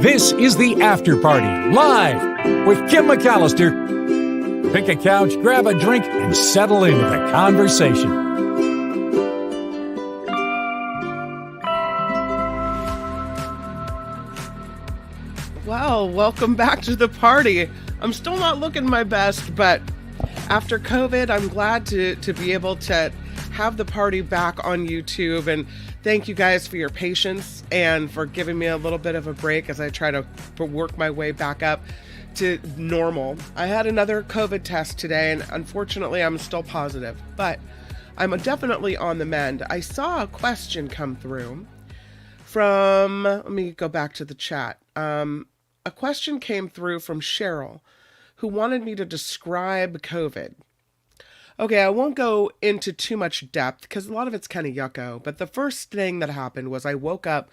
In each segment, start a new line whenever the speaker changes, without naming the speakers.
This is the After Party, live with Kim McAllister. Pick a couch, grab a drink, and settle into the conversation.
Well, welcome back to the party. I'm still not looking my best, but after COVID, I'm glad to be able to have the party back on YouTube. And thank you guys for your patience and for giving me a little bit of a break as I try to work my way back up to normal. I had another COVID test today, and unfortunately, I'm still positive, but I'm definitely on the mend. I saw a question come through from, let me go back to the chat. A question came through from Cheryl, who wanted me to describe COVID. Okay, I won't go into too much depth because a lot of it's kind of yucko, but the first thing that happened was I woke up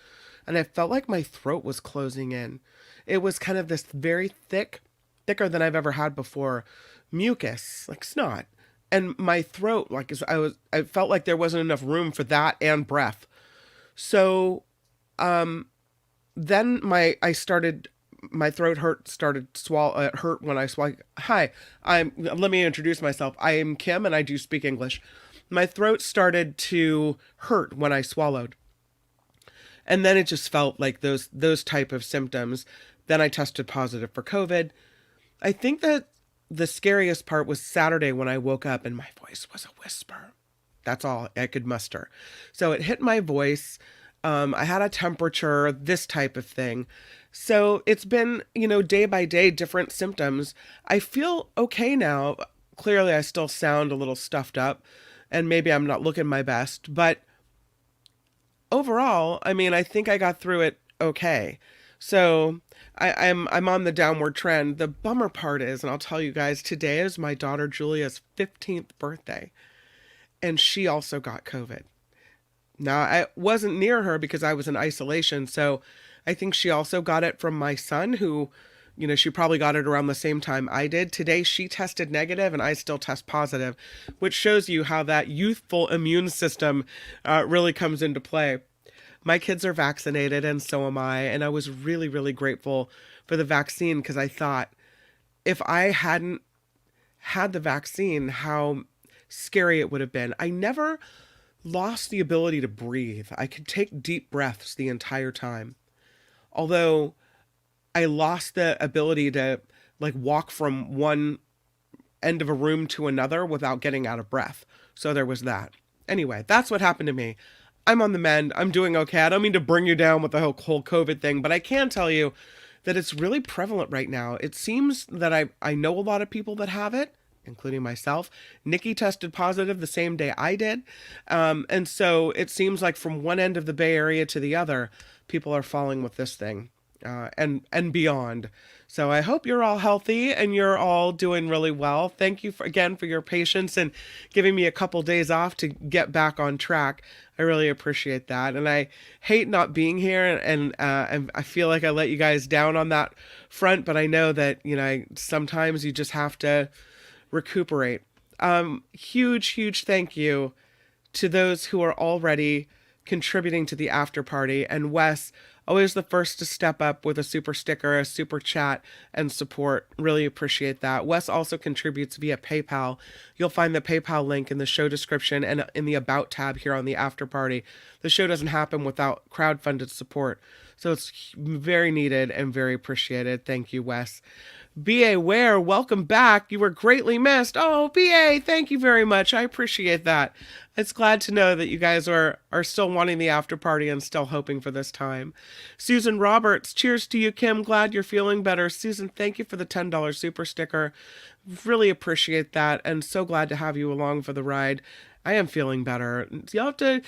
and I felt like my throat was closing in. It was kind of this very thicker than I've ever had before, mucus, like snot. And my throat, like I felt like there wasn't enough room for that and breath. So then my throat hurt when I swallowed. Hi, let me introduce myself. I am Kim and I do speak English. My throat started to hurt when I swallowed. And then it just felt like those type of symptoms. Then I tested positive for COVID. I think that the scariest part was Saturday when I woke up and my voice was a whisper. That's all I could muster. So it hit my voice. I had a temperature, this type of thing. So it's been, day by day, different symptoms. I feel okay now. Clearly, I still sound a little stuffed up and maybe I'm not looking my best, but overall, I think I got through it okay. So I'm on the downward trend. The bummer part is, and I'll tell you guys, today is my daughter Julia's 15th birthday, and she also got COVID. Now, I wasn't near her because I was in isolation, so I think she also got it from my son, who, she probably got it around the same time I did. Today, she tested negative and I still test positive, which shows you how that youthful immune system really comes into play. My kids are vaccinated and so am I, and I was really, really grateful for the vaccine because I thought if I hadn't had the vaccine, how scary it would have been. I never lost the ability to breathe. I could take deep breaths the entire time. Although I lost the ability to walk from one end of a room to another without getting out of breath. So there was that. Anyway, that's what happened to me. I'm on the mend. I'm doing okay. I don't mean to bring you down with the whole COVID thing, but I can tell you that it's really prevalent right now. It seems that I know a lot of people that have it, including myself. Nikki tested positive the same day I did. And so it seems like from one end of the Bay Area to the other, people are falling with this thing and beyond. So I hope you're all healthy and you're all doing really well. Thank you again for your patience and giving me a couple days off to get back on track. I really appreciate that. And I hate not being here and I feel like I let you guys down on that front, but I know that, sometimes you just have to recuperate. Huge thank you to those who are already contributing to the after party. And Wes, always the first to step up with a super sticker, a super chat, and support. Really appreciate that. Wes also contributes via PayPal. You'll find the PayPal link in the show description and in the About tab here on the after party. The show doesn't happen without crowdfunded support, so it's very needed and very appreciated. Thank you, Wes. B.A. Ware, welcome back. You were greatly missed. Oh, B.A., thank you very much. I appreciate that. It's glad to know that you guys are still wanting the after party and still hoping for this time. Susan Roberts, cheers to you, Kim. Glad you're feeling better. Susan, thank you for the $10 super sticker. Really appreciate that and so glad to have you along for the ride. I am feeling better. You'll have to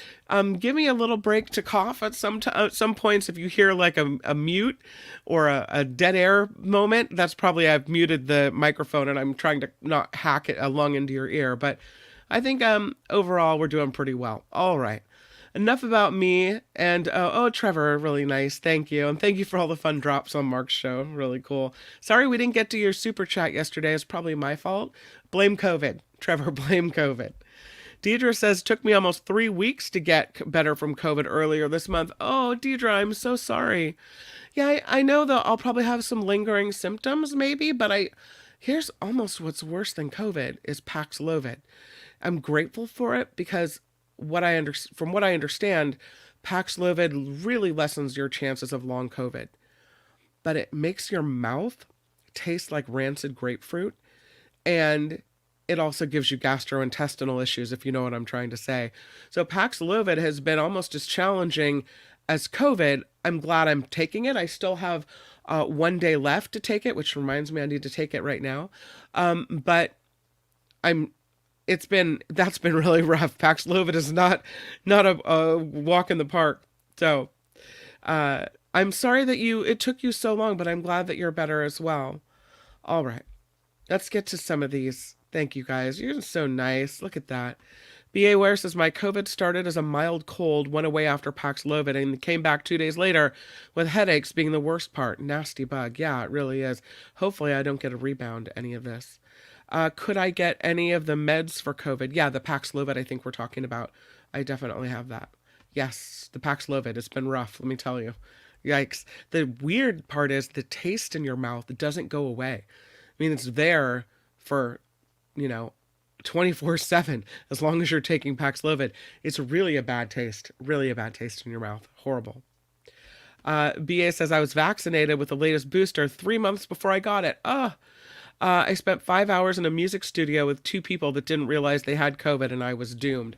give me a little break to cough at some points. If you hear like a mute or a dead air moment, that's probably I've muted the microphone and I'm trying to not hack a lung into your ear. But I think overall we're doing pretty well. All right. Enough about me. And Trevor, really nice. Thank you. And thank you for all the fun drops on Mark's show. Really cool. Sorry we didn't get to your super chat yesterday. It's probably my fault. Blame COVID. Trevor, blame COVID. Deidre says, took me almost 3 weeks to get better from COVID earlier this month. Oh, Deidre, I'm so sorry. Yeah, I know that I'll probably have some lingering symptoms, maybe, but here's almost what's worse than COVID is Paxlovid. I'm grateful for it because from what I understand, Paxlovid really lessens your chances of long COVID, but it makes your mouth taste like rancid grapefruit, and it also gives you gastrointestinal issues, if you know what I'm trying to say. So Paxlovid has been almost as challenging as COVID. I'm glad I'm taking it. I still have 1 day left to take it, which reminds me I need to take it right now. But I'm that's been really rough. Paxlovid is not a walk in the park. So I'm sorry that it took you so long, but I'm glad that you're better as well. All right. Let's get to some of these. Thank you guys. You're so nice. Look at that. BA Ware says, my COVID started as a mild cold, went away after Paxlovid, and came back 2 days later with headaches being the worst part. Nasty bug. Yeah, it really is. Hopefully I don't get a rebound any of this. Could I get any of the meds for COVID? Yeah, the Paxlovid I think we're talking about. I definitely have that. Yes, the Paxlovid. It's been rough, let me tell you. Yikes. The weird part is the taste in your mouth doesn't go away. I mean, it's there for, 24/7 as long as you're taking Paxlovid. It's really a bad taste in your mouth. Horrible. BA says, I was vaccinated with the latest booster 3 months before I got it. I spent 5 hours in a music studio with 2 people that didn't realize they had COVID, and I was doomed.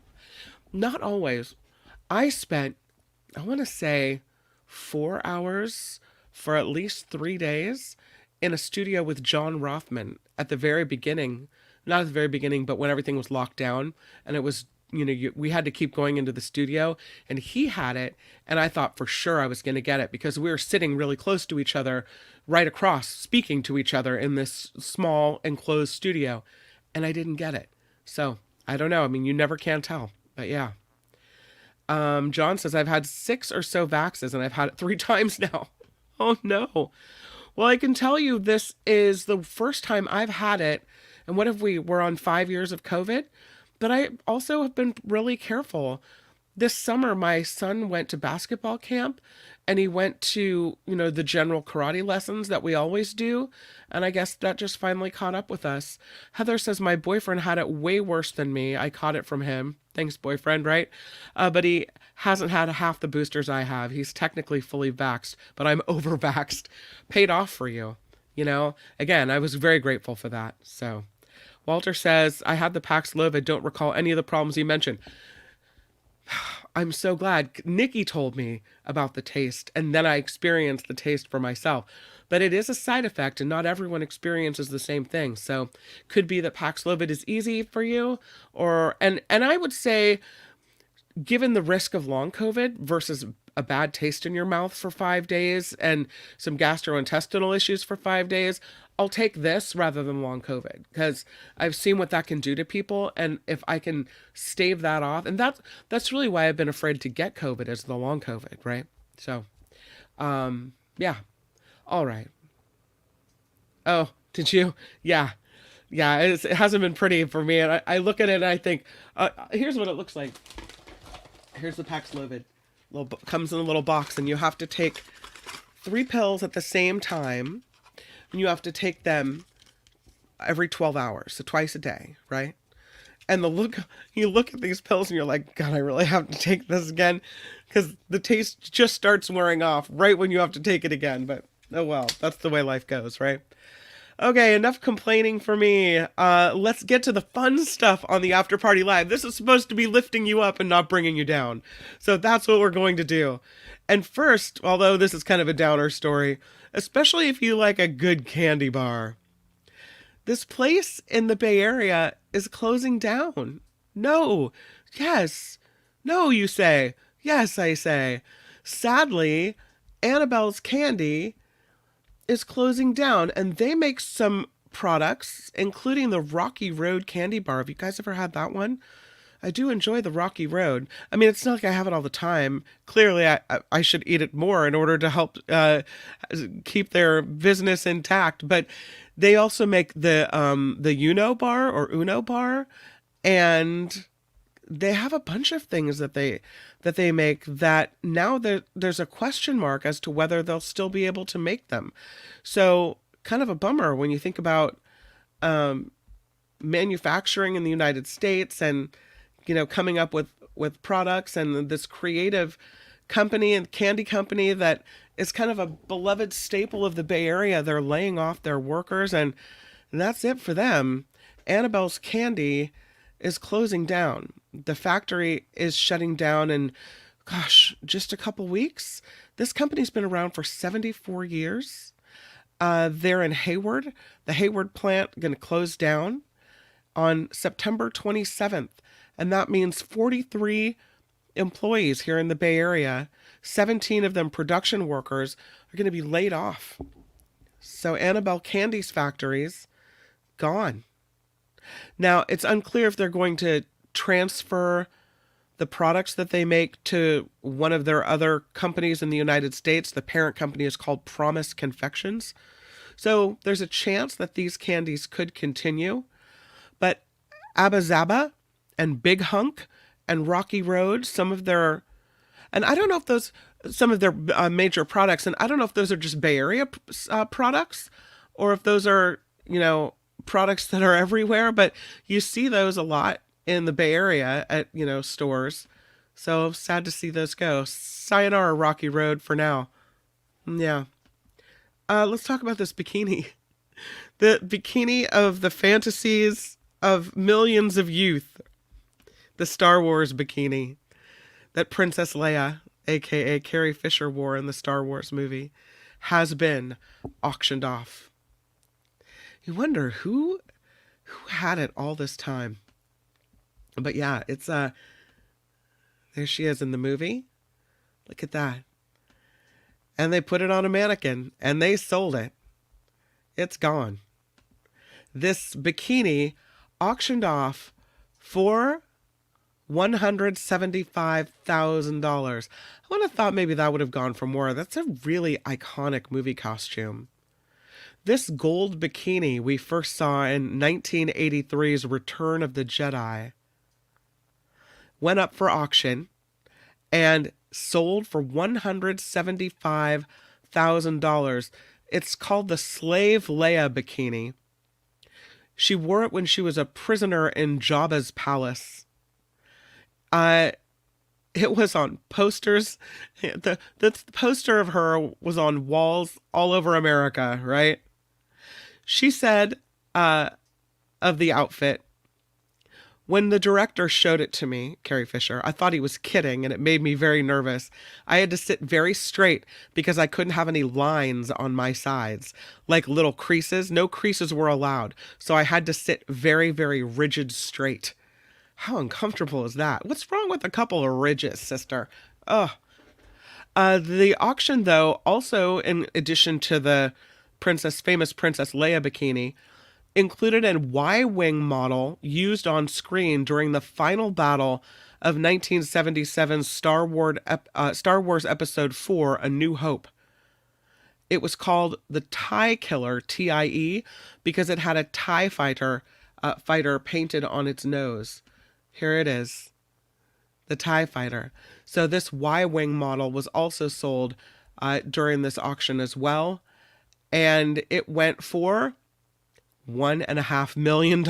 Not always. I spent, I want to say, 4 hours for at least 3 days in a studio with John Rothman at the very beginning. Not at the very beginning, but when everything was locked down, and it was, we had to keep going into the studio, and he had it, and I thought for sure I was going to get it because we were sitting really close to each other, right across, speaking to each other in this small enclosed studio, and I didn't get it. So I don't know. I mean, you never can tell, but yeah. John says, I've had 6 or so vaxes, and I've had it 3 times now. Oh no. Well, I can tell you this is the first time I've had it. And what if we're on 5 years of COVID? But I also have been really careful. This summer, my son went to basketball camp, and he went to, the general karate lessons that we always do. And I guess that just finally caught up with us. Heather says, my boyfriend had it way worse than me. I caught it from him. Thanks, boyfriend, right? But he hasn't had half the boosters I have. He's technically fully vaxxed, but I'm over-vaxxed. Paid off for you. Again, I was very grateful for that. So Walter says, I had the Paxlovid. Don't recall any of the problems he mentioned. I'm so glad. Nikki told me about the taste, and then I experienced the taste for myself. But it is a side effect, and not everyone experiences the same thing. So could be that Paxlovid is easy for you, and I would say, given the risk of long COVID versus a bad taste in your mouth for 5 days and some gastrointestinal issues for 5 days, I'll take this rather than long COVID, because I've seen what that can do to people. And if I can stave that off, and that's really why I've been afraid to get COVID, is the long COVID, right? So, yeah. All right. Oh, did you? Yeah. Yeah. It hasn't been pretty for me. And I look at it and I think, here's what it looks like. Here's the Paxlovid. Comes in a little box, and you have to take 3 pills at the same time, and you have to take them every 12 hours, so twice a day, right? And you look at these pills and you're like, God, I really have to take this again, because the taste just starts wearing off right when you have to take it again. But oh well, that's the way life goes, right? Okay, enough complaining for me. Let's get to the fun stuff on the After Party Live. This is supposed to be lifting you up and not bringing you down. So that's what we're going to do. And first, although this is kind of a downer story, especially if you like a good candy bar, this place in the Bay Area is closing down. No. Yes. No, you say. Yes, I say. Sadly, Annabelles Candy is closing down, and they make some products, including the Rocky Road candy bar. Have you guys ever had that one? I do enjoy the Rocky Road. I mean, it's not like I have it all the time. Clearly, I should eat it more in order to help keep their business intact. But they also make the Uno bar, and they have a bunch of things that they make that now there's a question mark as to whether they'll still be able to make them. So kind of a bummer when you think about um, manufacturing in the United States and coming up with products and this creative company and candy company that is kind of a beloved staple of the Bay Area. They're laying off their workers and that's it for them. Annabelle's Candy is closing down. The factory is shutting down in, gosh, just a couple weeks. This company's been around for 74 years. They're in Hayward. The Hayward plant going to close down on September 27th. And that means 43 employees here in the Bay Area, 17 of them production workers, are going to be laid off. So Annabelle Candy's factories gone. Now, it's unclear if they're going to transfer the products that they make to one of their other companies in the United States. The parent company is called Promise Confections. So there's a chance that these candies could continue. But Abba Zaba and Big Hunk and Rocky Road, some of their, and I don't know if those, some of their major products, and I don't know if those are just Bay Area products or if those are, products that are everywhere, but you see those a lot in the Bay Area at, stores. So sad to see those go. Sayonara, Rocky Road for now. Yeah. Let's talk about this bikini. The bikini of the fantasies of millions of youth. The Star Wars bikini that Princess Leia, aka Carrie Fisher, wore in the Star Wars movie, has been auctioned off. You wonder who had it all this time. But yeah, it's there she is in the movie. Look at that. And they put it on a mannequin and they sold it. It's gone. This bikini auctioned off for $175,000. I would have thought maybe that would have gone for more. That's a really iconic movie costume. This gold bikini we first saw in 1983's Return of the Jedi went up for auction and sold for $175,000. It's called the Slave Leia bikini. She wore it when she was a prisoner in Jabba's palace. It was on posters. The poster of her was on walls all over America, right? She said of the outfit, when the director showed it to me, Carrie Fisher, I thought he was kidding and it made me very nervous. I had to sit very straight because I couldn't have any lines on my sides, like little creases. No creases were allowed. So I had to sit very, very rigid straight. How uncomfortable is that? What's wrong with a couple of ridges, sister? Ugh. The auction, though, also in addition to the famous Princess Leia bikini, included a Y-wing model used on screen during the final battle of 1977's Star Wars Episode 4, A New Hope. It was called the TIE Killer, TIE, because it had a TIE fighter painted on its nose. Here it is, the TIE fighter. So this Y-wing model was also sold during this auction as well, and it went for $1.5 million.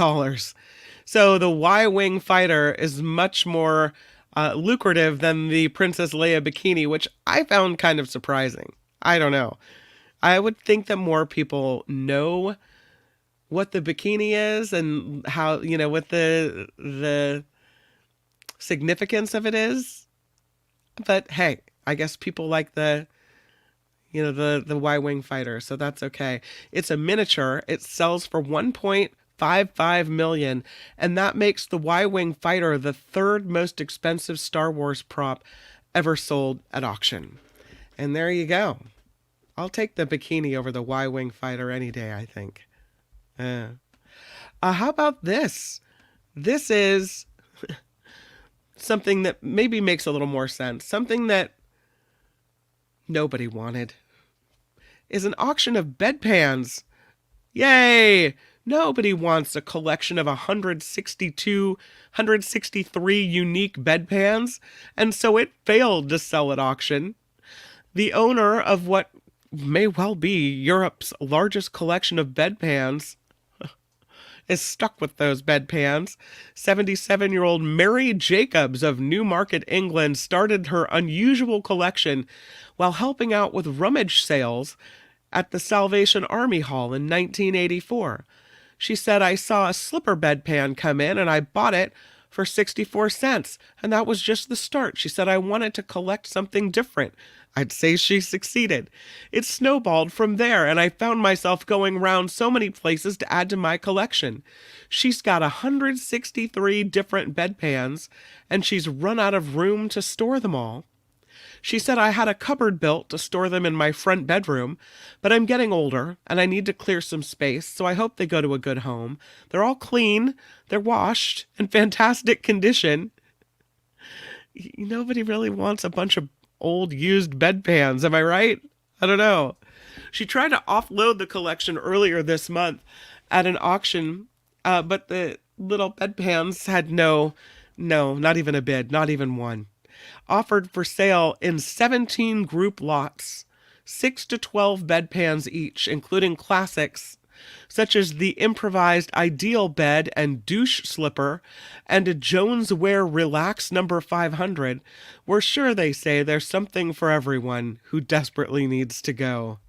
So the Y-wing fighter is much more lucrative than the Princess Leia bikini, which I found kind of surprising. I don't know. I would think that more people know what the bikini is and how, what the significance of it is. But hey, I guess people like the Y-wing fighter, so that's okay. It's a miniature. It sells for $1.55 million, and that makes the Y-wing fighter the third most expensive Star Wars prop ever sold at auction. And there you go. I'll take the bikini over the Y-wing fighter any day, I think. How about this? This is something that maybe makes a little more sense. Something that nobody wanted is an auction of bedpans. Yay! Nobody wants a collection of 163 unique bedpans, and so it failed to sell at auction. The owner of what may well be Europe's largest collection of bedpans is stuck with those bedpans. 77-year-old Mary Jacobs of Newmarket, England, started her unusual collection while helping out with rummage sales at the Salvation Army Hall in 1984. She said, "I saw a slipper bedpan come in and I bought it for 64 cents. And that was just the start." She said, "I wanted to collect something different." I'd say she succeeded. It snowballed from there, and I found myself going around so many places to add to my collection. She's got 163 different bedpans, and she's run out of room to store them all. She said, "I had a cupboard built to store them in my front bedroom, but I'm getting older and I need to clear some space, so I hope they go to a good home. They're all clean, they're washed, in fantastic condition." Nobody really wants a bunch of old used bedpans, am I right? I don't know. She tried to offload the collection earlier this month at an auction, but the little bedpans had no, not even a bid, not even one. Offered for sale in 17 group lots, 6 to 12 bedpans each, including classics such as the improvised ideal bed and douche slipper and a Joneswear Relax number 500. We're sure, they say, there's something for everyone who desperately needs to go.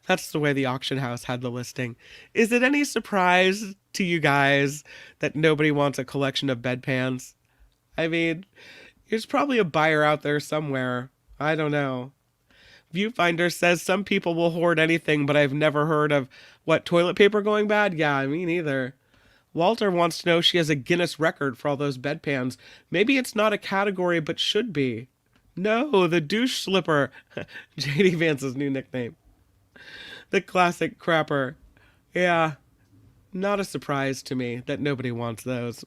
That's the way the auction house had the listing. Is it any surprise to you guys that nobody wants a collection of bedpans? I mean, there's probably a buyer out there somewhere. I don't know. Viewfinder says some people will hoard anything, but I've never heard of, toilet paper going bad? Yeah, me neither. Walter wants to know if she has a Guinness record for all those bedpans. Maybe it's not a category, but should be. No, the douche slipper. J.D. Vance's new nickname. The classic crapper. Yeah, not a surprise to me that nobody wants those.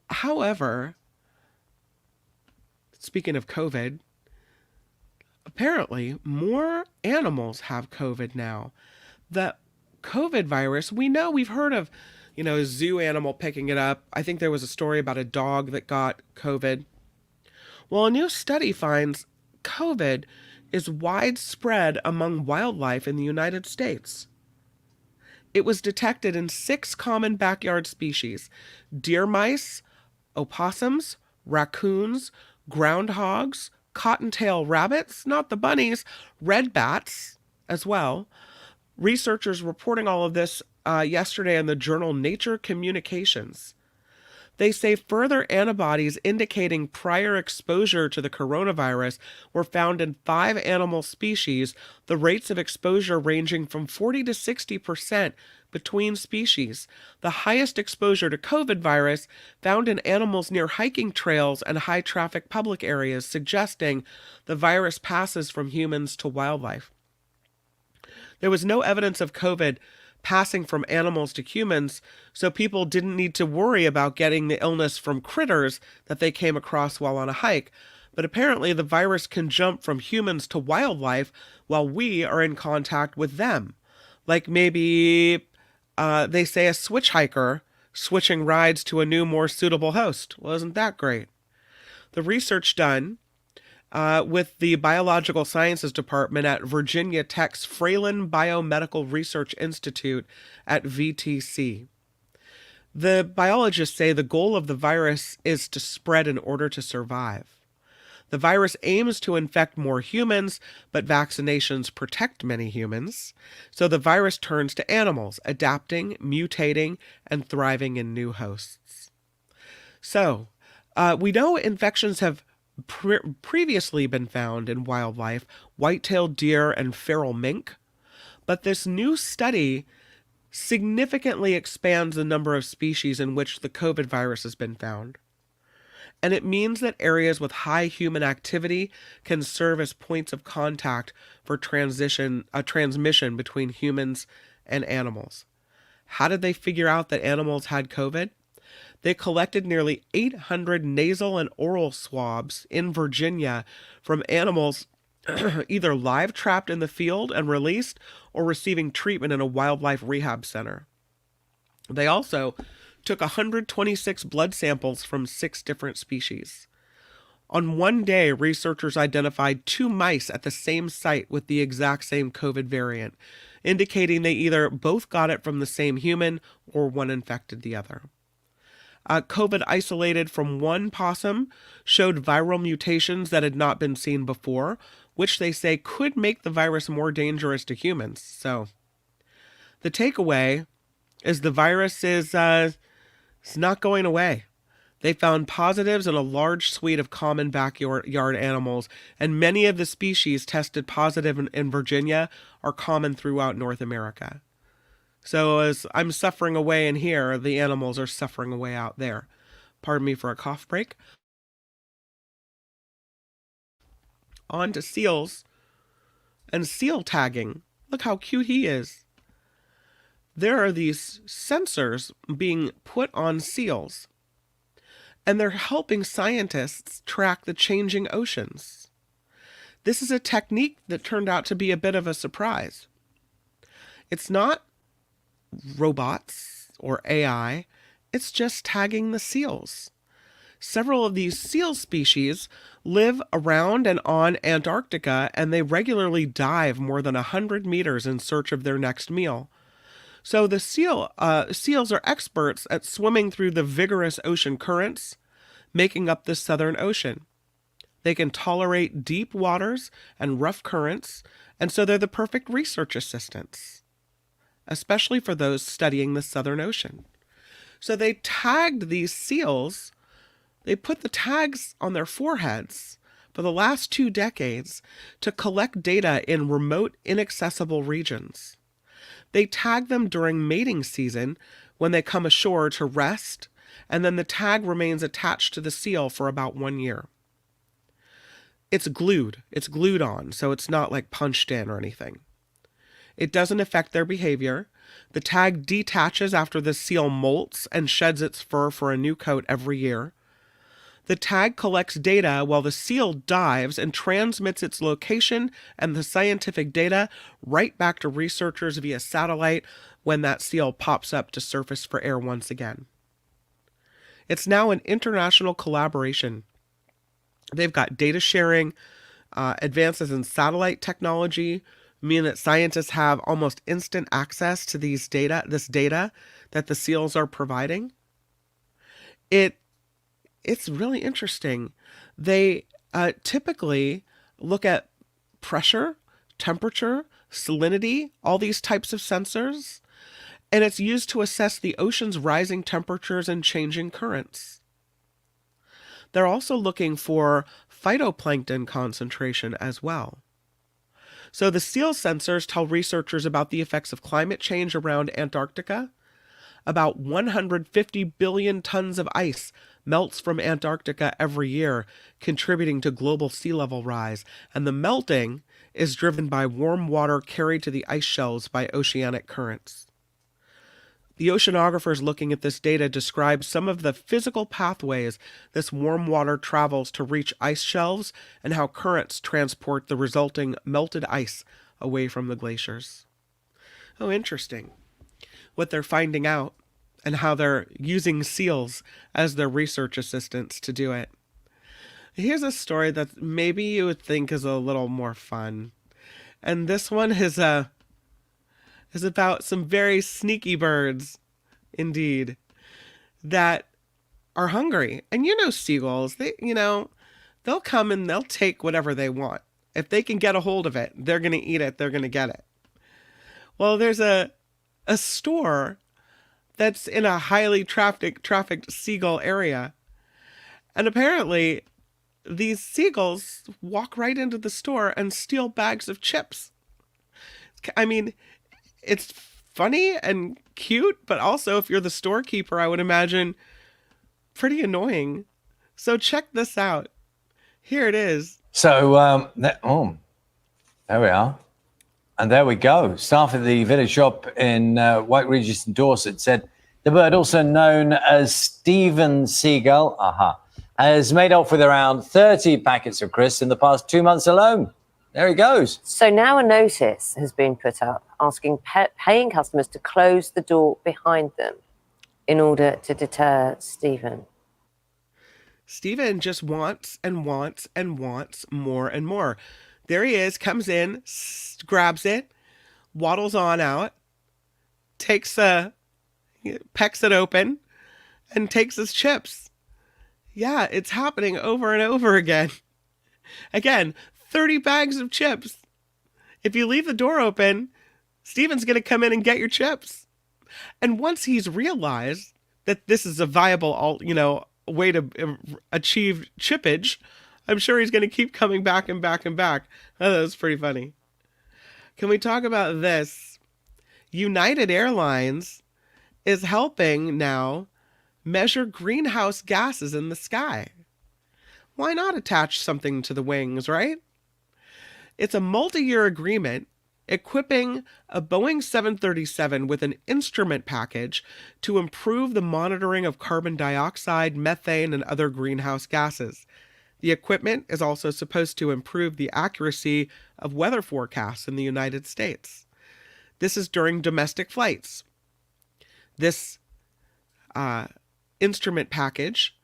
However, speaking of COVID, apparently more animals have COVID now. The COVID virus, we've heard of, a zoo animal picking it up. I think there was a story about a dog that got COVID. Well, a new study finds COVID is widespread among wildlife in the United States. It was detected in 6 common backyard species: deer mice, opossums, raccoons, groundhogs, cottontail rabbits, not the bunnies, red bats as well. Researchers reporting all of this yesterday in the journal Nature Communications. They say further antibodies indicating prior exposure to the coronavirus were found in 5 animal species, the rates of exposure ranging from 40 to 60% between species. The highest exposure to COVID virus found in animals near hiking trails and high-traffic public areas, suggesting the virus passes from humans to wildlife. There was no evidence of COVID passing from animals to humans, so people didn't need to worry about getting the illness from critters that they came across while on a hike. But apparently the virus can jump from humans to wildlife while we are in contact with them. Like maybe, they say, a switch hiker switching rides to a new, more suitable host. Well, isn't that great? The research done with the Biological Sciences Department at Virginia Tech's Fralin Biomedical Research Institute at VTC. The biologists say the goal of the virus is to spread in order to survive. The virus aims to infect more humans, but vaccinations protect many humans. So the virus turns to animals, adapting, mutating, and thriving in new hosts. So, we know infections have previously been found in wildlife, white-tailed deer and feral mink, but this new study significantly expands the number of species in which the COVID virus has been found. And it means that areas with high human activity can serve as points of contact for transmission between humans and animals. How did they figure out that animals had COVID? They collected nearly 800 nasal and oral swabs in Virginia from animals either live trapped in the field and released or receiving treatment in a wildlife rehab center. They also took 126 blood samples from 6 different species. On one day, researchers identified 2 mice at the same site with the exact same COVID variant, indicating they either both got it from the same human or one infected the other. COVID isolated from one possum showed viral mutations that had not been seen before, which they say could make the virus more dangerous to humans. So the takeaway is the virus is not going away. They found positives in a large suite of common backyard animals, and many of the species tested positive in Virginia are common throughout North America. So as I'm suffering away in here, the animals are suffering away out there. Pardon me for a cough break. On to seals and seal tagging. Look how cute he is. There are these sensors being put on seals, and they're helping scientists track the changing oceans. This is a technique that turned out to be a bit of a surprise. It's not robots or AI, it's just tagging the seals. Several of these seal species live around and on Antarctica, and they regularly dive more than 100 meters in search of their next meal. So the seals are experts at swimming through the vigorous ocean currents, making up the Southern Ocean. They can tolerate deep waters and rough currents, and so they're the perfect research assistants, especially for those studying the Southern Ocean. So they tagged these seals, they put the tags on their foreheads for the last 2 decades to collect data in remote, inaccessible regions. They tag them during mating season when they come ashore to rest, and then the tag remains attached to the seal for about 1 year. It's glued on, so it's not like punched in or anything. It doesn't affect their behavior. The tag detaches after the seal molts and sheds its fur for a new coat every year. The tag collects data while the seal dives and transmits its location and the scientific data right back to researchers via satellite when that seal pops up to surface for air once again. It's now an international collaboration. They've got data sharing, advances in satellite technology, mean that scientists have almost instant access to this data that the seals are providing. It's really interesting. They typically look at pressure, temperature, salinity, all these types of sensors, and it's used to assess the ocean's rising temperatures and changing currents. They're also looking for phytoplankton concentration as well. So the seal sensors tell researchers about the effects of climate change around Antarctica. About 150 billion tons of ice melts from Antarctica every year, contributing to global sea level rise, and the melting is driven by warm water carried to the ice shelves by oceanic currents. The oceanographers looking at this data describe some of the physical pathways this warm water travels to reach ice shelves and how currents transport the resulting melted ice away from the glaciers. Oh, interesting what they're finding out and how they're using seals as their research assistants to do it. Here's a story that maybe you would think is a little more fun. And this one is about some very sneaky birds, indeed, that are hungry. And seagulls, they'll come and they'll take whatever they want. If they can get a hold of it, they're going to eat it, they're going to get it. Well, there's a store that's in a highly trafficked seagull area. And apparently, these seagulls walk right into the store and steal bags of chips. I mean, it's funny and cute, but also if you're the storekeeper, I would imagine pretty annoying. So check this out. Here it is.
So, there we are. And there we go. Staff at the village shop in White Regis in Dorset said the bird, also known as Stephen seagull, has made off with around 30 packets of crisps in the past 2 months alone. There he goes.
So now a notice has been put up asking paying customers to close the door behind them in order to deter Stephen.
Stephen just wants and wants and wants more and more. There he is, comes in, grabs it, waddles on out, pecks it open, and takes his chips. Yeah, it's happening over and over again. Again, 30 bags of chips. If you leave the door open, Stephen's going to come in and get your chips. And once he's realized that this is a viable, way to achieve chippage, I'm sure he's going to keep coming back and back and back. Oh, that was pretty funny. Can we talk about this? United Airlines is helping now measure greenhouse gases in the sky. Why not attach something to the wings, right? It's a multi-year agreement equipping a Boeing 737 with an instrument package to improve the monitoring of carbon dioxide, methane, and other greenhouse gases. The equipment is also supposed to improve the accuracy of weather forecasts in the United States. This is during domestic flights. This instrument package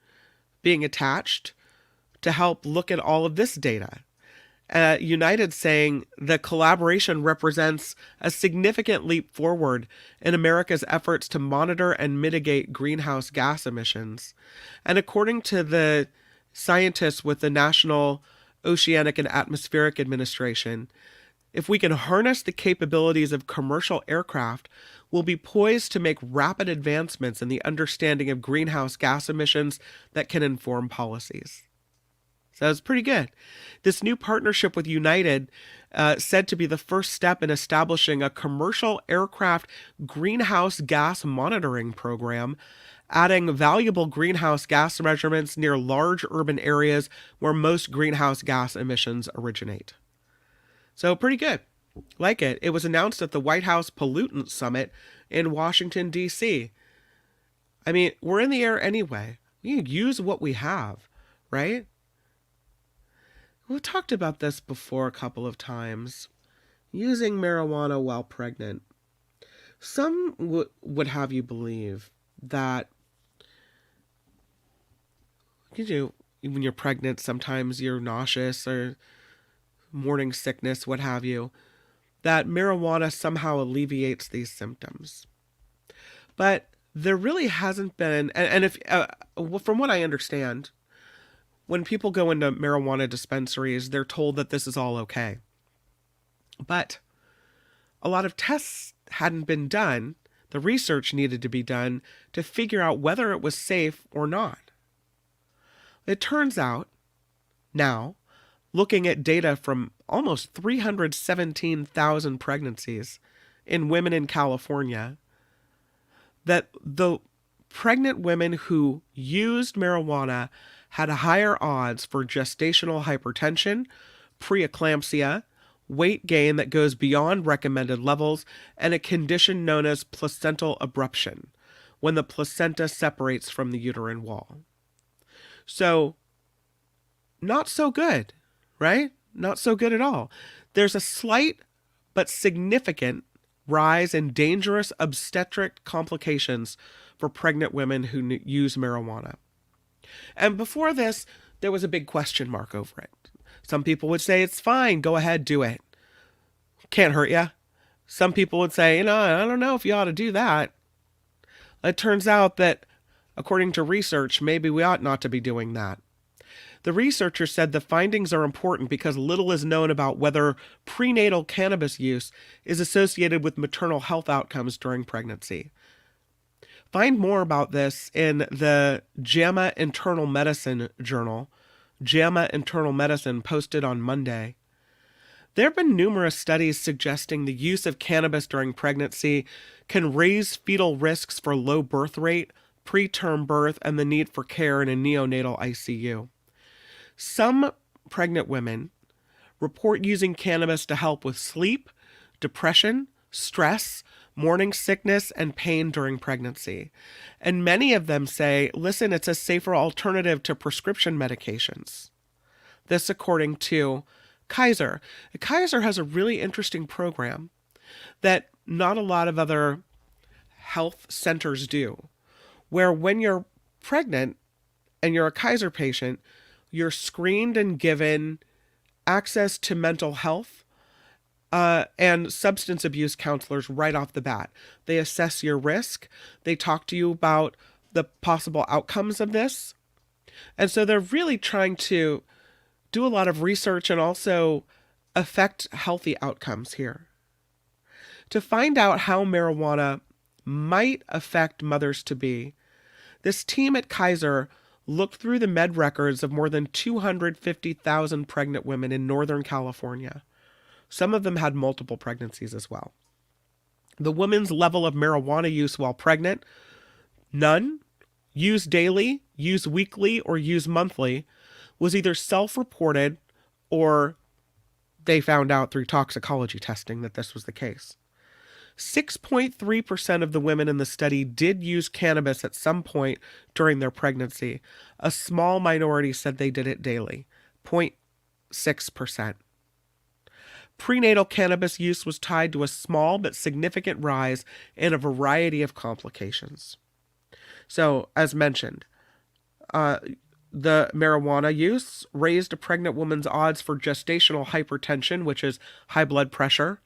being attached to help look at all of this data. United saying the collaboration represents a significant leap forward in America's efforts to monitor and mitigate greenhouse gas emissions. And according to the scientists with the National Oceanic and Atmospheric Administration, if we can harness the capabilities of commercial aircraft, we'll be poised to make rapid advancements in the understanding of greenhouse gas emissions that can inform policies. So that's pretty good. This new partnership with United, said to be the first step in establishing a commercial aircraft greenhouse gas monitoring program, adding valuable greenhouse gas measurements near large urban areas where most greenhouse gas emissions originate. So pretty good. Like it. It was announced at the White House Pollutant Summit in Washington, D.C. I mean, we're in the air anyway. We can use what we have, right? We've talked about this before a couple of times. Using marijuana while pregnant. Some would have you believe that when you're pregnant, sometimes you're nauseous or morning sickness, what have you, that marijuana somehow alleviates these symptoms. But there really hasn't been, and if from what I understand, when people go into marijuana dispensaries, they're told that this is all okay. But a lot of tests hadn't been done. The research needed to be done to figure out whether it was safe or not. It turns out now, looking at data from almost 317,000 pregnancies in women in California, that the pregnant women who used marijuana had higher odds for gestational hypertension, preeclampsia, weight gain that goes beyond recommended levels, and a condition known as placental abruption, when the placenta separates from the uterine wall. So, not so good, right? Not so good at all. There's a slight but significant rise in dangerous obstetric complications for pregnant women who use marijuana. And before this, there was a big question mark over it. Some people would say, it's fine, go ahead, do it. Can't hurt ya. Some people would say, I don't know if you ought to do that. It turns out that, according to research, maybe we ought not to be doing that. The researcher said the findings are important because little is known about whether prenatal cannabis use is associated with maternal health outcomes during pregnancy. Find more about this in the JAMA Internal Medicine journal, JAMA Internal Medicine, posted on Monday. There have been numerous studies suggesting the use of cannabis during pregnancy can raise fetal risks for low birth rate, preterm birth, and the need for care in a neonatal ICU. Some pregnant women report using cannabis to help with sleep, depression, stress, morning sickness, and pain during pregnancy. And many of them say, listen, it's a safer alternative to prescription medications. This according to Kaiser. Kaiser has a really interesting program that not a lot of other health centers do, where when you're pregnant and you're a Kaiser patient, you're screened and given access to mental health and substance abuse counselors right off the bat. They assess your risk. They talk to you about the possible outcomes of this. And so they're really trying to do a lot of research and also affect healthy outcomes here. To find out how marijuana might affect mothers-to-be, this team at Kaiser looked through the med records of more than 250,000 pregnant women in Northern California. Some of them had multiple pregnancies as well. The woman's level of marijuana use while pregnant: none, use daily, use weekly, or use monthly, was either self-reported or they found out through toxicology testing that this was the case. 6.3% of the women in the study did use cannabis at some point during their pregnancy. A small minority said they did it daily, 0.6%. Prenatal cannabis use was tied to a small but significant rise in a variety of complications. So, as mentioned, the marijuana use raised a pregnant woman's odds for gestational hypertension, which is high blood pressure,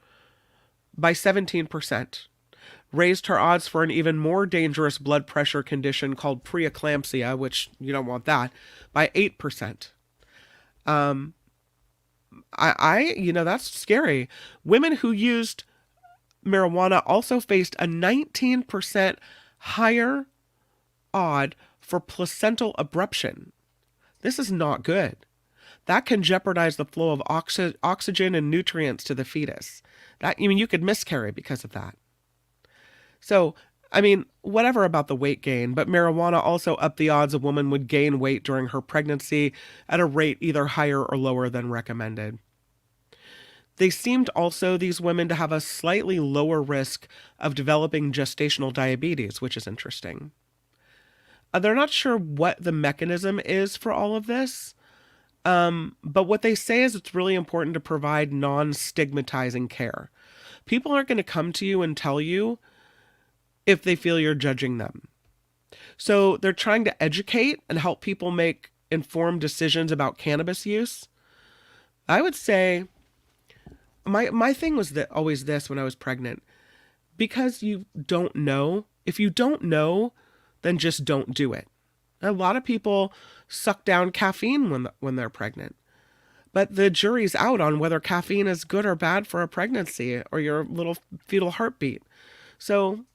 by 17%. Raised her odds for an even more dangerous blood pressure condition called preeclampsia, which you don't want that, by 8%. That's scary. Women who used marijuana also faced a 19% higher odd for placental abruption. This is not good. That can jeopardize the flow of oxygen and nutrients to the fetus. You could miscarry because of that. So, whatever about the weight gain, but marijuana also upped the odds a woman would gain weight during her pregnancy at a rate either higher or lower than recommended. They seemed also, these women, to have a slightly lower risk of developing gestational diabetes, which is interesting. They're not sure what the mechanism is for all of this, but what they say is it's really important to provide non-stigmatizing care. People aren't going to come to you and tell you if they feel you're judging them. So they're trying to educate and help people make informed decisions about cannabis use. I would say my thing was always this when I was pregnant. Because you don't know, if you don't know, then just don't do it. A lot of people suck down caffeine when they're pregnant. But the jury's out on whether caffeine is good or bad for a pregnancy or your little fetal heartbeat. So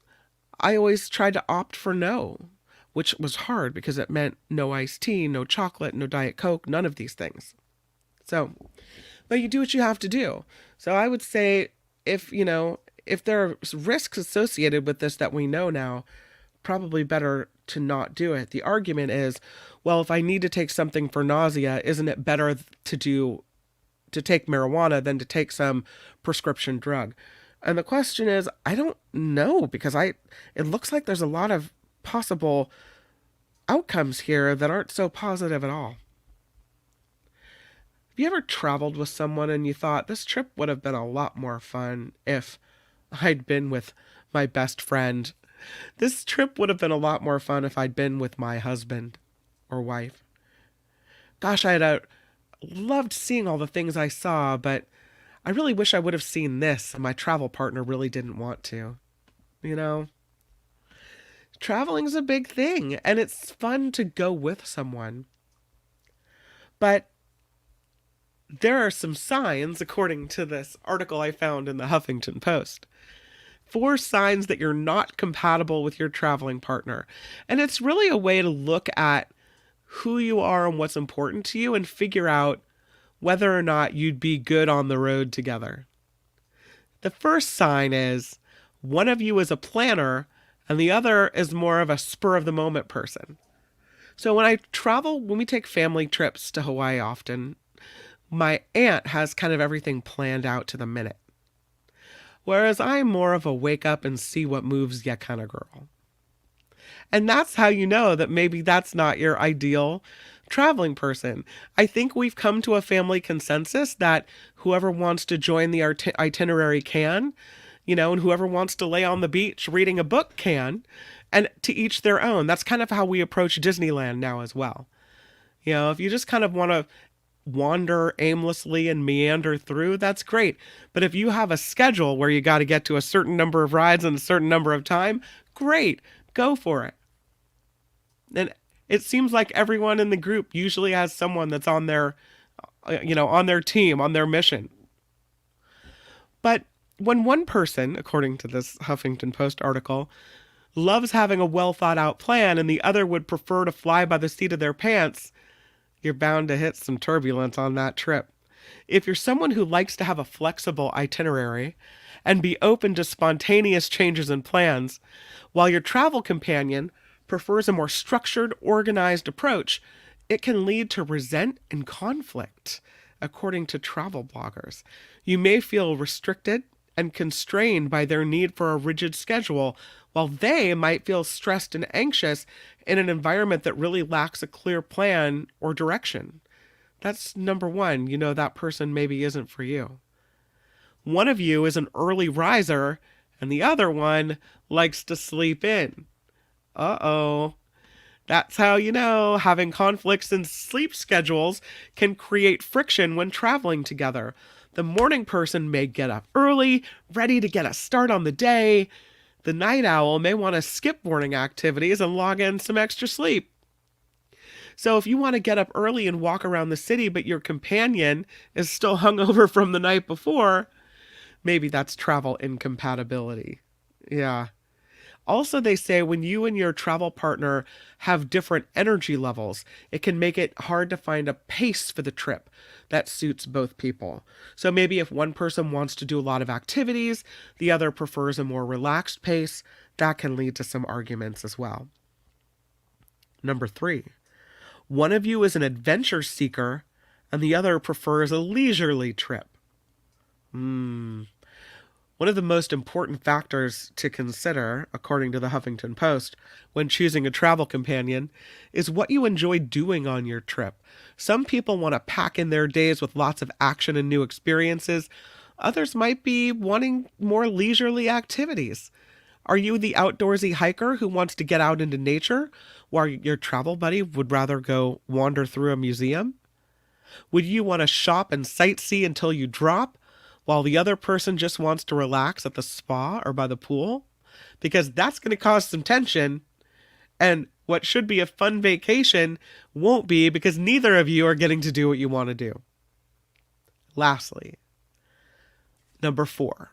I always tried to opt for no, which was hard because it meant no iced tea, no chocolate, no Diet Coke, none of these things. So, but you do what you have to do. So I would say if there are risks associated with this that we know now, probably better to not do it. The argument is, well, if I need to take something for nausea, isn't it better to take marijuana than to take some prescription drug? And the question is, I don't know, because it looks like there's a lot of possible outcomes here that aren't so positive at all. Have you ever traveled with someone and you thought this trip would have been a lot more fun if I'd been with my best friend? This trip would have been a lot more fun if I'd been with my husband or wife. Gosh, I'd loved seeing all the things I saw, but I really wish I would have seen this, and my travel partner really didn't want to. Traveling's a big thing, and it's fun to go with someone. But there are some signs, according to this article I found in the Huffington Post. 4 signs that you're not compatible with your traveling partner. And it's really a way to look at who you are and what's important to you and figure out whether or not you'd be good on the road together. The first sign is one of you is a planner and the other is more of a spur-of-the-moment person. So when we take family trips to Hawaii often, my aunt has kind of everything planned out to the minute. Whereas I'm more of a wake up and see what moves ya kind of girl. And that's how you know that maybe that's not your ideal traveling person. I think we've come to a family consensus that whoever wants to join the itinerary can, and whoever wants to lay on the beach reading a book can, and to each their own. That's kind of how we approach Disneyland now as well. If you just kind of want to wander aimlessly and meander through, that's great. But if you have a schedule where you got to get to a certain number of rides in a certain number of time, great, go for it. And it seems like everyone in the group usually has someone that's on their, on their team, on their mission. But when one person, according to this Huffington Post article, loves having a well thought out plan and the other would prefer to fly by the seat of their pants, you're bound to hit some turbulence on that trip. If you're someone who likes to have a flexible itinerary and be open to spontaneous changes in plans, while your travel companion prefers a more structured, organized approach, it can lead to resent and conflict, according to travel bloggers. You may feel restricted and constrained by their need for a rigid schedule, while they might feel stressed and anxious in an environment that really lacks a clear plan or direction. That's number one. That person maybe isn't for you. One of you is an early riser, and the other one likes to sleep in. Uh-oh. That's how having conflicts in sleep schedules can create friction when traveling together. The morning person may get up early, ready to get a start on the day. The night owl may want to skip morning activities and log in some extra sleep. So if you want to get up early and walk around the city, but your companion is still hungover from the night before, maybe that's travel incompatibility. Yeah. Also, they say when you and your travel partner have different energy levels, it can make it hard to find a pace for the trip that suits both people. So maybe if one person wants to do a lot of activities, the other prefers a more relaxed pace, that can lead to some arguments as well. Number 3, one of you is an adventure seeker and the other prefers a leisurely trip. One of the most important factors to consider, according to the Huffington Post, when choosing a travel companion, is what you enjoy doing on your trip. Some people want to pack in their days with lots of action and new experiences. Others might be wanting more leisurely activities. Are you the outdoorsy hiker who wants to get out into nature, while your travel buddy would rather go wander through a museum? Would you want to shop and sightsee until you drop, while the other person just wants to relax at the spa or by the pool? Because that's going to cause some tension, and what should be a fun vacation won't be because neither of you are getting to do what you want to do. Lastly, number 4,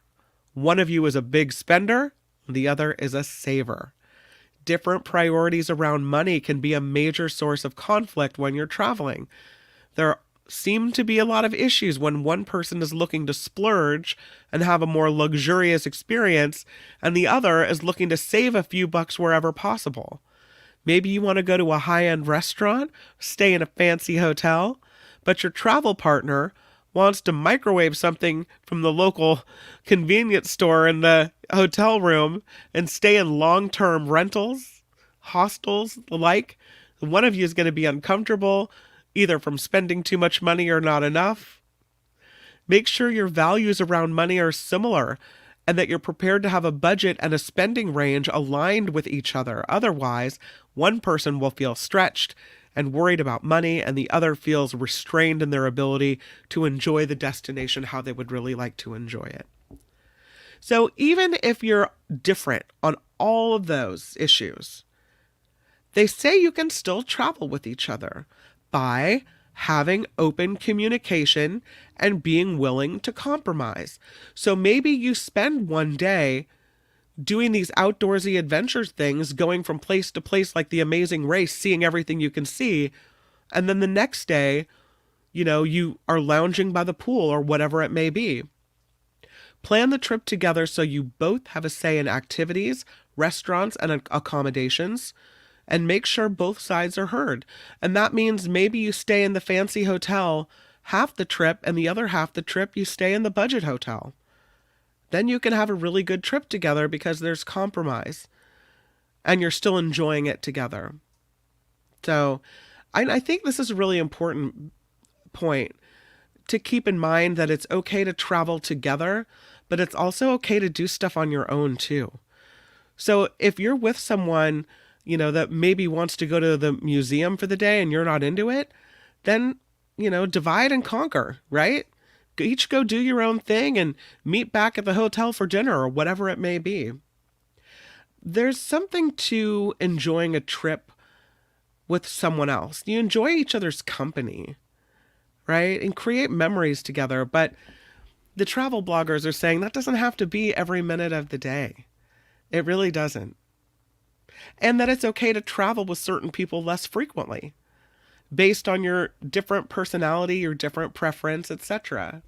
one of you is a big spender, the other is a saver. Different priorities around money can be a major source of conflict when you're traveling. There seem to be a lot of issues when one person is looking to splurge and have a more luxurious experience, and the other is looking to save a few bucks wherever possible. Maybe you want to go to a high-end restaurant, stay in a fancy hotel, but your travel partner wants to microwave something from the local convenience store in the hotel room and stay in long-term rentals, hostels, the like. One of you is going to be uncomfortable, either from spending too much money or not enough. Make sure your values around money are similar and that you're prepared to have a budget and a spending range aligned with each other. Otherwise, one person will feel stretched and worried about money, and the other feels restrained in their ability to enjoy the destination how they would really like to enjoy it. So even if you're different on all of those issues, they say you can still travel with each other by having open communication and being willing to compromise. So maybe you spend one day doing these outdoorsy adventures things, going from place to place like the Amazing Race, seeing everything you can see. And then the next day, you are lounging by the pool or whatever it may be. Plan the trip together so you both have a say in activities, restaurants, and accommodations, and make sure both sides are heard. And that means maybe you stay in the fancy hotel half the trip and the other half the trip you stay in the budget hotel. Then you can have a really good trip together because there's compromise and you're still enjoying it together. So I think this is a really important point to keep in mind, that it's okay to travel together, but it's also okay to do stuff on your own too. So if you're with someone, that maybe wants to go to the museum for the day and you're not into it, then, divide and conquer, right? Each go do your own thing and meet back at the hotel for dinner or whatever it may be. There's something to enjoying a trip with someone else. You enjoy each other's company, right? And create memories together. But the travel bloggers are saying that doesn't have to be every minute of the day. It really doesn't. And that it's okay to travel with certain people less frequently, based on your different personality, your different preference, etc.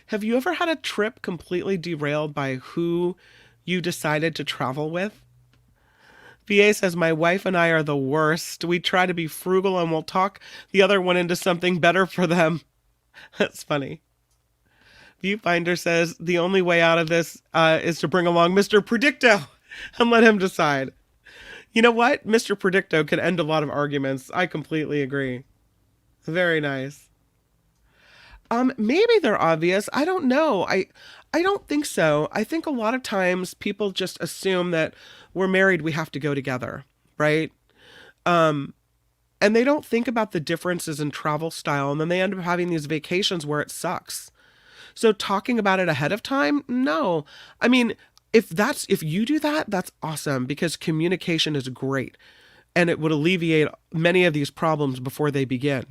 Have you ever had a trip completely derailed by who you decided to travel with? VA says, my wife and I are the worst. We try to be frugal and we'll talk the other one into something better for them. That's funny. Viewfinder says, the only way out of this is to bring along Mr. Predicto and let him decide. You know what? Mr. Predicto can end a lot of arguments. I completely agree. Very nice. Maybe they're obvious. I don't know. I don't think so. I think a lot of times people just assume that we're married, we have to go together, right? And they don't think about the differences in travel style, and then they end up having these vacations where it sucks. So talking about it ahead of time, no. I mean, if you do that, that's awesome, because communication is great and it would alleviate many of these problems before they begin.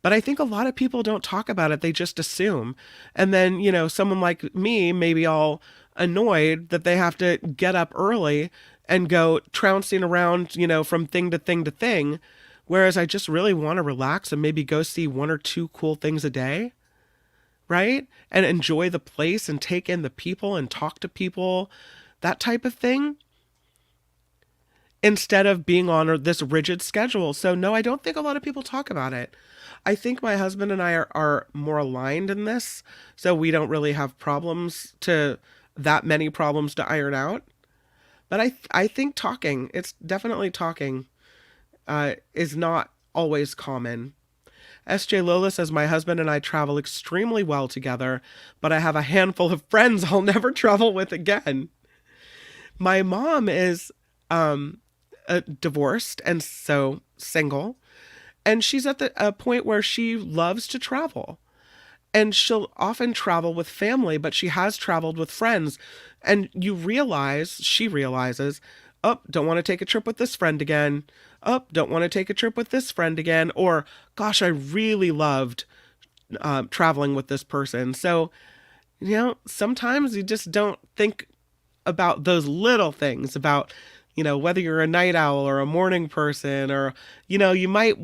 But I think a lot of people don't talk about it. They just assume. And then, someone like me may be all annoyed that they have to get up early and go trouncing around, from thing to thing to thing. Whereas I just really want to relax and maybe go see one or two cool things a day. Right? And enjoy the place and take in the people and talk to people, that type of thing, instead of being on this rigid schedule. So no, I don't think a lot of people talk about it. I think my husband and I are more aligned in this, so we don't really have that many problems to iron out. But I think talking, it's definitely talking, is not always common. SJ Lola says, my husband and I travel extremely well together, but I have a handful of friends I'll never travel with again. My mom is divorced and so single, and she's at a point where she loves to travel. And she'll often travel with family, but she has traveled with friends. And she realizes, oh, don't want to take a trip with this friend again. Oh, don't want to take a trip with this friend again. Or, gosh, I really loved traveling with this person. So, sometimes you just don't think about those little things about, whether you're a night owl or a morning person, or, you might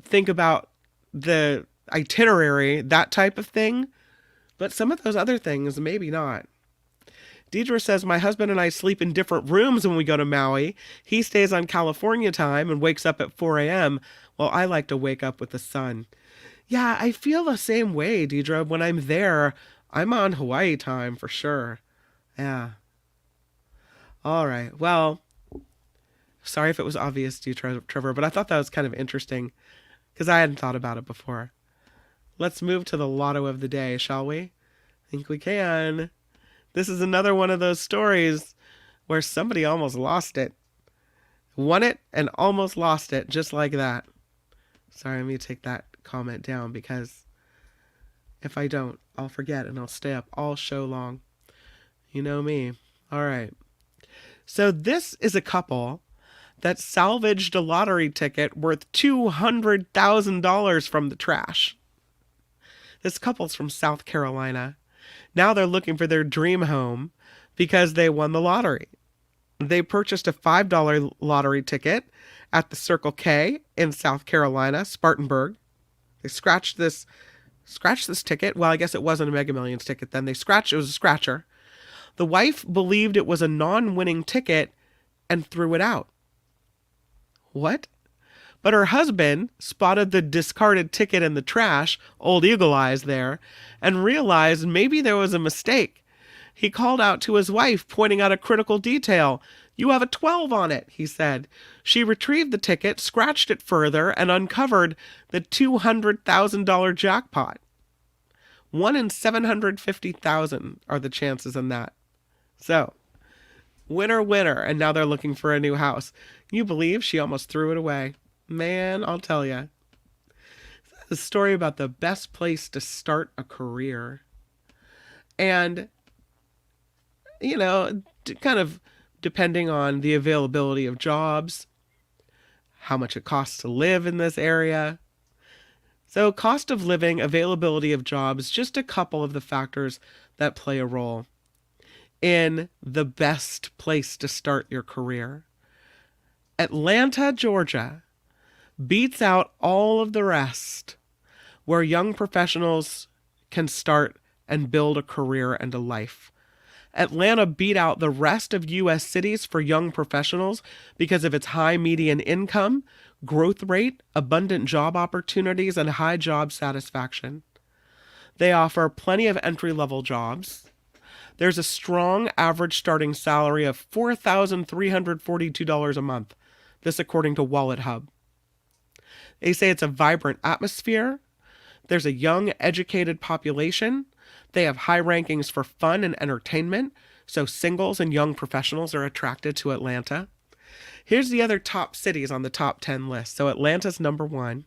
think about the itinerary, that type of thing. But some of those other things, maybe not. Deidre says, my husband and I sleep in different rooms when we go to Maui. He stays on California time and wakes up at 4 a.m. While I like to wake up with the sun. Yeah, I feel the same way, Deidre. When I'm there, I'm on Hawaii time for sure. Yeah. All right. Well, sorry if it was obvious to you, Trevor, but I thought that was kind of interesting because I hadn't thought about it before. Let's move to the lotto of the day, shall we? I think we can. This is another one of those stories where somebody almost lost it. Won it and almost lost it, just like that. Sorry, let me take that comment down, because if I don't, I'll forget and I'll stay up all show long. You know me. All right. So this is a couple that salvaged a lottery ticket worth $200,000 from the trash. This couple's from South Carolina. Now they're looking for their dream home because they won the lottery. They purchased a $5 lottery ticket at the Circle K in South Carolina, Spartanburg. They scratched this ticket. Well, I guess it wasn't a Mega Millions ticket then. It was a scratcher. The wife believed it was a non-winning ticket and threw it out. What? But her husband spotted the discarded ticket in the trash, old Eagle Eyes there, and realized maybe there was a mistake. He called out to his wife, pointing out a critical detail. You have a 12 on it, he said. She retrieved the ticket, scratched it further, and uncovered the $200,000 jackpot. 1 in 750,000 are the chances in that. So, winner, winner, and now they're looking for a new house. You believe she almost threw it away. Man, I'll tell you. A story about the best place to start a career. And, you know, kind of depending on the availability of jobs, how much it costs to live in this area. So cost of living, availability of jobs, just a couple of the factors that play a role in the best place to start your career. Atlanta, Georgia beats out all of the rest where young professionals can start and build a career and a life. Atlanta beat out the rest of U.S. cities for young professionals because of its high median income, growth rate, abundant job opportunities, and high job satisfaction. They offer plenty of entry-level jobs. There's a strong average starting salary of $4,342 a month. This according to Wallet Hub. They say it's a vibrant atmosphere. There's a young, educated population. They have high rankings for fun and entertainment, so singles and young professionals are attracted to Atlanta. Here's the other top cities on the top 10 list. So Atlanta's number 1.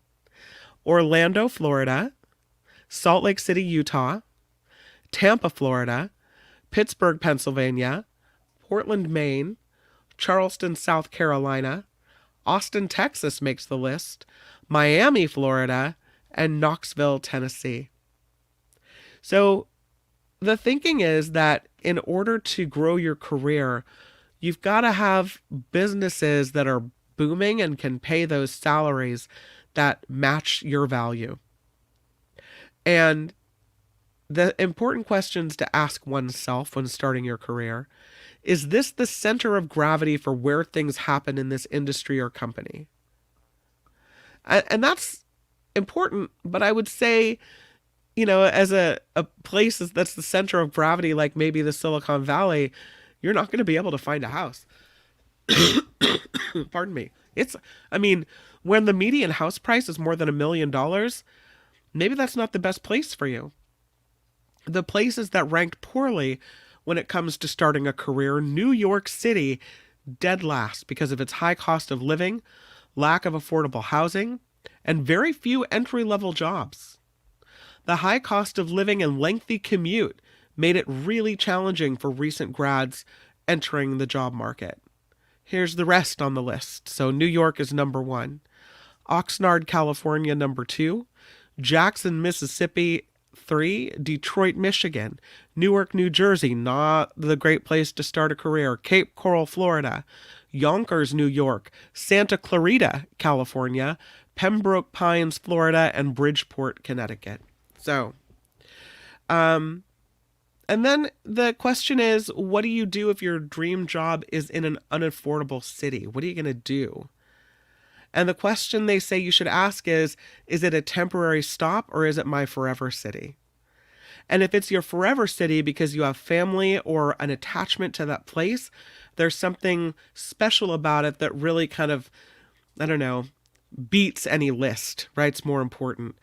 Orlando, Florida. Salt Lake City, Utah. Tampa, Florida. Pittsburgh, Pennsylvania. Portland, Maine. Charleston, South Carolina. Austin, Texas makes the list. Miami, Florida. And Knoxville, Tennessee. So the thinking is that in order to grow your career, you've got to have businesses that are booming and can pay those salaries that match your value. And the important questions to ask oneself when starting your career: is this the center of gravity for where things happen in this industry or company? And that's important, but I would say, you know, as a place that's the center of gravity, like maybe the Silicon Valley, you're not going to be able to find a house. Pardon me. When the median house price is more than $1 million, maybe that's not the best place for you. The places that ranked poorly when it comes to starting a career: New York City, dead last because of its high cost of living, lack of affordable housing, and very few entry-level jobs. The high cost of living and lengthy commute made it really challenging for recent grads entering the job market. Here's the rest on the list. So New York is number 1. Oxnard, California, number 2. Jackson, Mississippi, 3. Detroit, Michigan. Newark, New Jersey, not the great place to start a career. Cape Coral, Florida. Yonkers, New York. Santa Clarita, California. Pembroke Pines, Florida. And Bridgeport, Connecticut. So, and then the question is, what do you do if your dream job is in an unaffordable city? What are you going to do? And the question they say you should ask is it a temporary stop or is it my forever city? And if it's your forever city because you have family or an attachment to that place, there's something special about it that really kind of, beats any list, right? It's more important.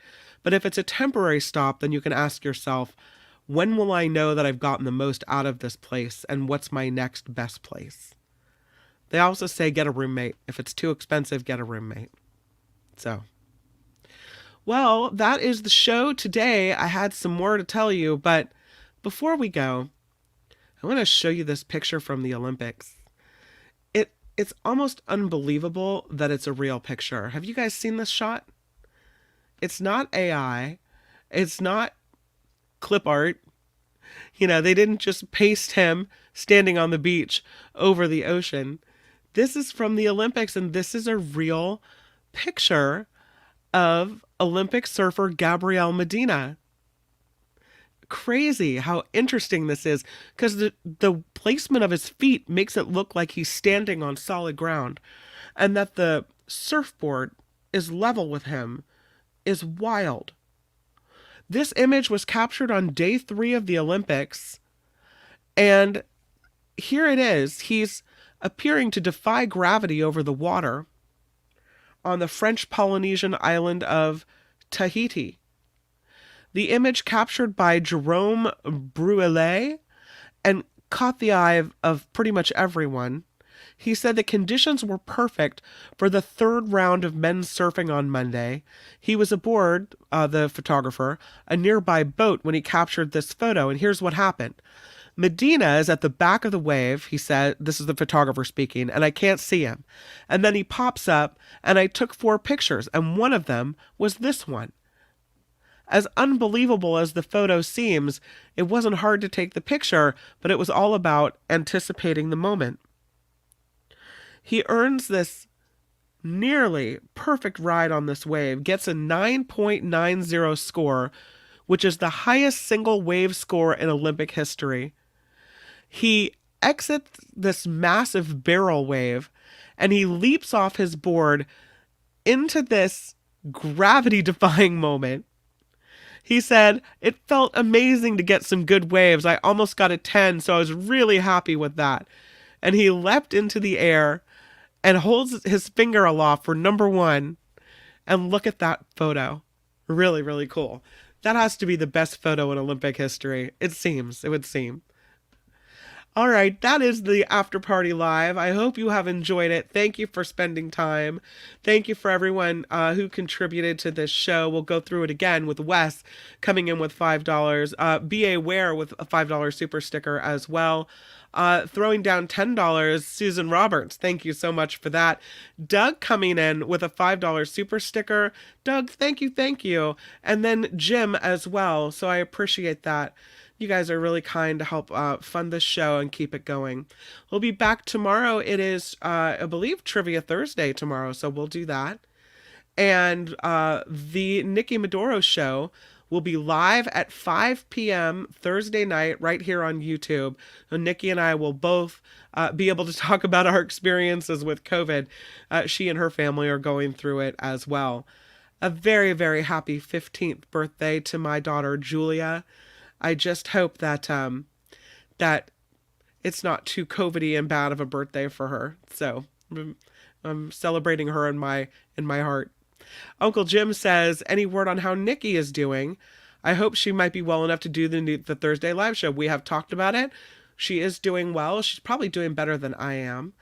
But if it's a temporary stop, then you can ask yourself, when will I know that I've gotten the most out of this place, and what's my next best place? They also say get a roommate. If it's too expensive, get a roommate. So, well, that is the show today. I had some more to tell you, but before we go, I want to show you this picture from the Olympics. It's almost unbelievable that it's a real picture. Have you guys seen this shot? It's not AI. It's not clip art. They didn't just paste him standing on the beach over the ocean. This is from the Olympics, and this is a real picture of Olympic surfer Gabriel Medina. Crazy how interesting this is, because the placement of his feet makes it look like he's standing on solid ground, and that the surfboard is level with him is wild. This image was captured on day 3 of the Olympics, and here it is. He's appearing to defy gravity over the water on the French Polynesian island of Tahiti. The image, captured by Jerome Bruelet and caught the eye of pretty much everyone. He said the conditions were perfect for the third round of men's surfing on Monday. He was aboard, the photographer, a nearby boat when he captured this photo, and here's what happened. Medina is at the back of the wave, he said. This is the photographer speaking, and I can't see him. And then he pops up, and I took 4 pictures, and one of them was this one. As unbelievable as the photo seems, it wasn't hard to take the picture, but it was all about anticipating the moment. He earns this nearly perfect ride on this wave, gets a 9.90 score, which is the highest single wave score in Olympic history. He exits this massive barrel wave, and he leaps off his board into this gravity-defying moment. He said, "It felt amazing to get some good waves. I almost got a 10, so I was really happy with that." And he leapt into the air and holds his finger aloft for number 1. And look at that photo. Really, really cool. That has to be the best photo in Olympic history. It would seem. All right, that is the After Party Live. I hope you have enjoyed it. Thank you for spending time. Thank you for everyone who contributed to this show. We'll go through it again with Wes coming in with $5. B.A. Ware with a $5 super sticker as well. Throwing down $10, Susan Roberts. Thank you so much for that. Doug coming in with a $5 super sticker. Doug, thank you. And then Jim as well. So I appreciate that. You guys are really kind to help fund this show and keep it going. We'll be back tomorrow. It is, I believe, Trivia Thursday tomorrow, so we'll do that. And the Nikki Maduro show will be live at 5 p.m. Thursday night right here on YouTube. So Nikki and I will both be able to talk about our experiences with COVID. She and her family are going through it as well. A very, very happy 15th birthday to my daughter, Julia. I just hope that that it's not too COVID-y and bad of a birthday for her. So I'm celebrating her in my heart. Uncle Jim says, any word on how Nikki is doing? I hope she might be well enough to do the Thursday live show. We have talked about it. She is doing well. She's probably doing better than I am.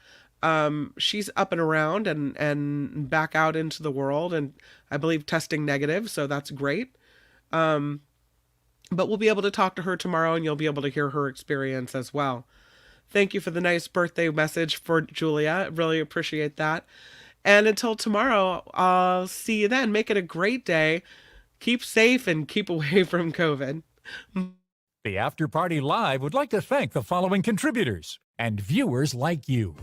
She's up and around and back out into the world, and I believe testing negative, so that's great. But we'll be able to talk to her tomorrow, and you'll be able to hear her experience as well. Thank you for the nice birthday message for Julia. Really appreciate that. And until tomorrow, I'll see you then. Make it a great day. Keep safe and keep away from COVID.
The After Party Live would like to thank the following contributors and viewers like you.